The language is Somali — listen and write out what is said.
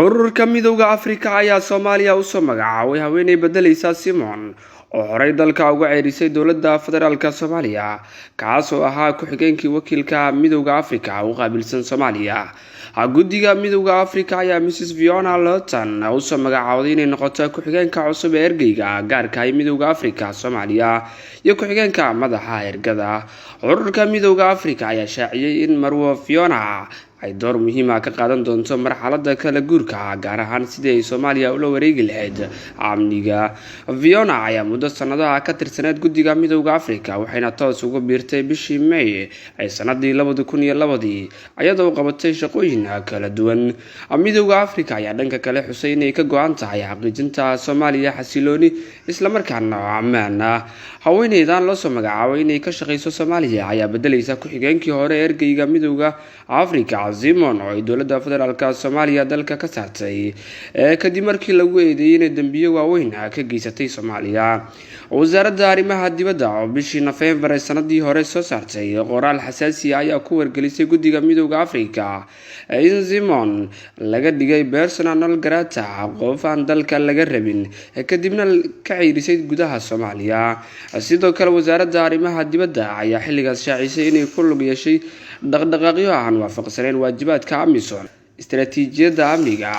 ururka midowga Afrika ayaa Soomaaliya u soo magacaabay haweeney bedelaysa Simon oo horay dalka uga ceerisay dowladda federaalka Soomaaliya kaas oo ahaa ku-xigeenkii wakiilka midowga Afrika u qaabilsan Soomaaliya. Guddiga midowga Afrika ayaa Mrs Fiona Lawton u soo magacaawday inay noqoto ku-xigeenka cusub ee ergeyga gaarka ah midowga Afrika Soomaaliya iyo ku-xigeenka madaxa ergada. Ururka midowga Afrika ayaa shaaciyay in Marwo Fiona ay door muhiim ah ka qaadan doonto marxaladda kala guurka gaar ahaan sidii ay Soomaaliya ula wareegi lahayd amniga. Fiona ayaa muddo sanadaha ka tirsaneyd guddiga midowga Afrika waxayna toos ugu biirtay bishii May ee sanadii 2002 iyadoo qabatay shaqooyin kala duwan. Midowga Afrika ayaa dhanka kale xusay inay ka go'an tahay xaqiijinta Soomaaliya xasilooni isla markaana ammaan ah. Haweeneydan loo soo magacaabay inay ka shaqeyso Soomaaliya ayaa bedelaysa ku-xigeenkii hore ergeyga midowga Afrika Simon oo ay dowladda federaalka Soomaaliya dalka ka saartay kadib markii lagu eedeeyay inay dambiyo waaweyn ka geysatay Soomaaliya. Wasaaradda arrimaha dibadda oo bishii November ee sanadii hore soo saartay qoraal xasaasi ah ayaa ku wargelisay guddiga midowga Afrika in Simon laga dhigay persona non grata, qof aan dalka laga rabin, kadibna ka ceyrisay gudaha Soomaaliya. Sidoo kale wasaaradda arrimaha dibadda ayaa xilligaas shaacisay inay ku lug yeeshay dhaqdhaqaaqyo aan waafaqsanayn waajibaadka AMISOM istaraatiijiyadda amniga.